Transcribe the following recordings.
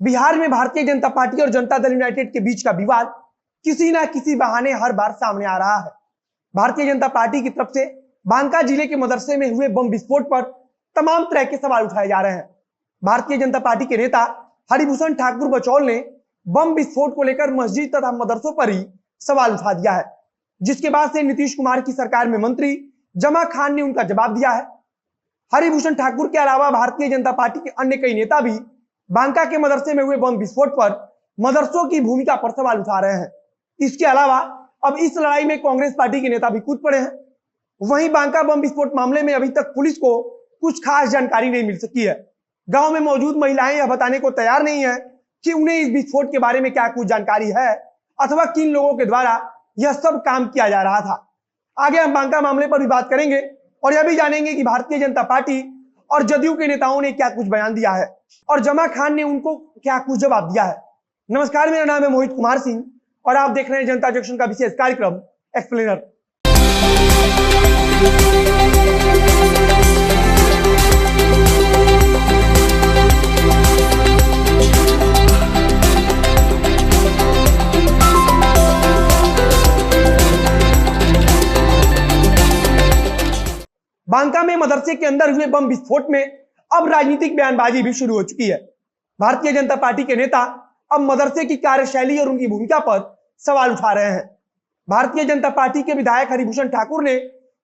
बिहार में भारतीय जनता पार्टी और जनता दल यूनाइटेड के बीच का विवाद किसी ना किसी बहाने हर बार सामने आ रहा है। भारतीय जनता पार्टी की तरफ से बांका जिले के मदरसे में हुए बम विस्फोट पर तमाम तरह के सवाल उठाए जा रहे हैं। भारतीय जनता पार्टी के नेता हरिभूषण ठाकुर बचौल ने बम विस्फोट को लेकर मस्जिद तथा मदरसों पर ही सवाल उठा दिया है, जिसके बाद से नीतीश कुमार की सरकार में मंत्री जमा खान ने उनका जवाब दिया है। हरिभूषण ठाकुर के अलावा भारतीय जनता पार्टी के अन्य कई नेता भी बांका के मदरसे में हुए बम विस्फोट पर मदरसों की भूमिका पर सवाल उठा रहे हैं। इसके अलावा अब इस लड़ाई में कांग्रेस पार्टी के नेता भी कूद पड़े हैं। वहीं बांका बम विस्फोट मामले में अभी तक पुलिस को कुछ खास जानकारी नहीं मिल सकी है। गांव में मौजूद महिलाएं यह बताने को तैयार नहीं है कि उन्हें इस विस्फोट के बारे में क्या कुछ जानकारी है अथवा किन लोगों के द्वारा यह सब काम किया जा रहा था। आगे हम बांका मामले पर भी बात करेंगे और यह भी जानेंगे कि भारतीय जनता पार्टी और जदयू के नेताओं ने क्या कुछ बयान दिया है और जमा खान ने उनको क्या कुछ जवाब दिया है। नमस्कार, मेरा नाम है मोहित कुमार सिंह और आप देख रहे हैं जनता जंक्शन का विशेष कार्यक्रम एक्सप्लेनर। बांका में मदरसे के अंदर हुए बम विस्फोट में अब राजनीतिक बयानबाजी भी शुरू हो चुकी है। भारतीय जनता पार्टी के नेता अब मदरसे की कार्यशैली और उनकी भूमिका पर सवाल उठा रहे हैं। भारतीय जनता पार्टी के विधायक हरिभूषण ठाकुर ने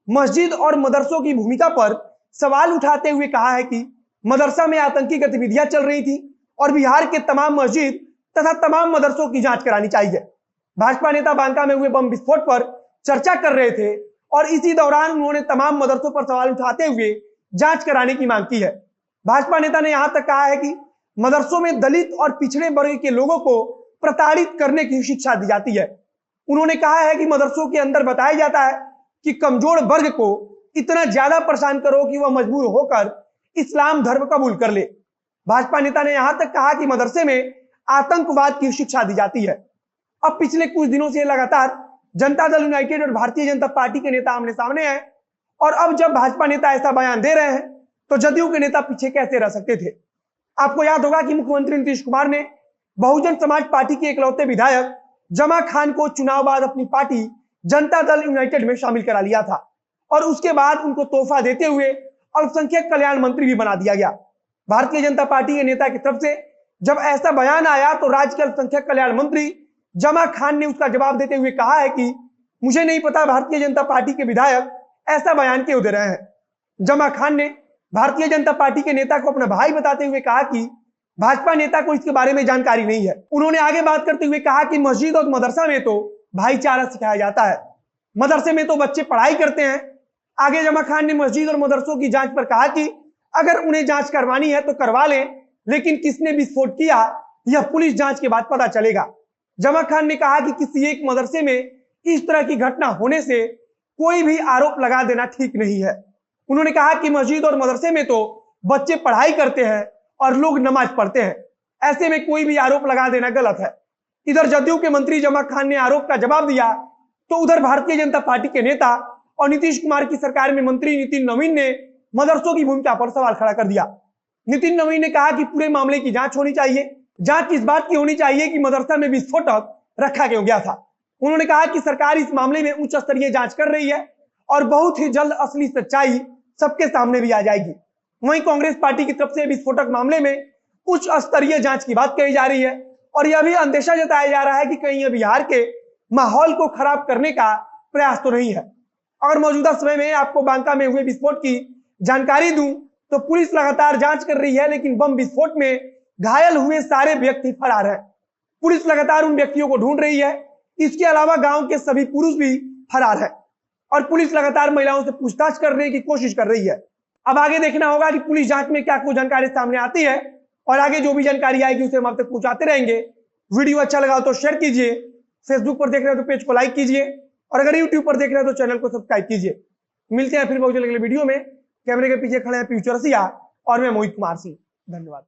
मस्जिद और मदरसों की भूमिका पर सवाल उठाते हुए कहा है कि मदरसा में आतंकी गतिविधियां चल रही थी और बिहार के तमाम मस्जिद तथा तमाम मदरसों की जांच करानी चाहिए। भाजपा नेता बांका में हुए बम विस्फोट पर चर्चा कर रहे थे और इसी दौरान उन्होंने तमाम मदरसों पर सवाल उठाते हुए जांच कराने की मांग की है। भाजपा नेता ने यहां तक कहा है कि मदरसों में दलित और पिछड़े वर्ग के लोगों को प्रताड़ित करने की शिक्षा दी जाती है। उन्होंने कहा है कि मदरसों के अंदर बताया जाता है कि कमजोर वर्ग को इतना ज्यादा परेशान करो कि वह मजबूर होकर इस्लाम धर्म कबूल कर ले। भाजपा नेता ने यहां तक कहा कि मदरसे में आतंकवाद की शिक्षा दी जाती है। अब पिछले कुछ दिनों से लगातार जनता दल यूनाइटेड और भारतीय जनता पार्टी के नेता आमने सामने हैं और अब जब भाजपा नेता ऐसा बयान दे रहे हैं तो जदयू के नेता पीछे कैसे रह सकते थे। आपको याद होगा कि मुख्यमंत्री नीतीश कुमार ने बहुजन समाज पार्टी के इकलौते विधायक जमा खान को चुनाव बाद अपनी पार्टी जनता दल यूनाइटेड में शामिल करा लिया था और उसके बाद उनको तोहफा देते हुए अल्पसंख्यक कल्याण मंत्री भी बना दिया गया। भारतीय जनता पार्टी के नेता की तरफ से जब ऐसा बयान आया तो राज्य के अल्पसंख्यक कल्याण मंत्री जमा खान ने उसका जवाब देते हुए कहा है कि मुझे नहीं पता भारतीय जनता पार्टी के विधायक ऐसा बयान क्यों दे रहे हैं। जमा खान ने भारतीय जनता पार्टी के नेता को अपना भाई बताते हुए कहा कि भाजपा नेता को इसके बारे में जानकारी नहीं है। उन्होंने आगे बात करते हुए कहा कि मस्जिद और मदरसा में तो भाईचारा सिखाया जाता है, मदरसे में तो बच्चे पढ़ाई करते हैं। आगे जमा खान ने मस्जिद और मदरसों की जांच पर कहा कि अगर उन्हें जांच करवानी है तो करवा लें, लेकिन किसने विस्फोट किया यह पुलिस जांच के बाद पता चलेगा। जमा खान ने कहा कि किसी एक मदरसे में इस तरह की घटना होने से कोई भी आरोप लगा देना ठीक नहीं है। उन्होंने कहा कि मस्जिद और मदरसे में तो बच्चे पढ़ाई करते हैं और लोग नमाज पढ़ते हैं, ऐसे में कोई भी आरोप लगा देना गलत है। इधर जदयू के मंत्री जमा खान ने आरोप का जवाब दिया तो उधर भारतीय जनता पार्टी के नेता और नीतीश कुमार की सरकार में मंत्री नितिन नवीन ने मदरसों की भूमिका पर सवाल खड़ा कर दिया। नितिन नवीन ने कहा कि पूरे मामले की जांच होनी चाहिए। जांच इस बात की होनी चाहिए कि मदरसा में विस्फोटक रखा क्यों गया था। उन्होंने कहा कि सरकार इस मामले में उच्च स्तरीय जांच कर रही है और बहुत ही जल्द असली सच्चाई सबके सामने भी आ जाएगी। वहीं कांग्रेस पार्टी की तरफ से विस्फोटक मामले में उच्च स्तरीय जांच की बात कही जा रही है और यह भी अंदेशा जताया जा रहा है कि कहीं बिहार के माहौल को खराब करने का प्रयास तो नहीं है। और मौजूदा समय में आपको बांका में हुए विस्फोट की जानकारी दूं तो पुलिस लगातार जांच कर रही है, लेकिन बम विस्फोट में घायल हुए सारे व्यक्ति फरार हैं। पुलिस लगातार उन व्यक्तियों को ढूंढ रही है। इसके अलावा गांव के सभी पुरुष भी फरार हैं और पुलिस लगातार महिलाओं से पूछताछ करने की कोशिश कर रही है। अब आगे देखना होगा कि पुलिस जांच में क्या कुछ जानकारी सामने आती है और आगे जो भी जानकारी आएगी उसे हम आप तक पहुंचाते रहेंगे। वीडियो अच्छा लगा तो शेयर कीजिए, फेसबुक पर देख रहे हैं तो पेज को लाइक कीजिए और अगर यूट्यूब पर देख रहे हैं तो चैनल को सब्सक्राइब कीजिए। मिलते हैं फिर बहुत अगले वीडियो में। कैमरे के पीछे खड़े हैं फ्यूचर रसिया और मैं मोहित कुमार सिंह। धन्यवाद।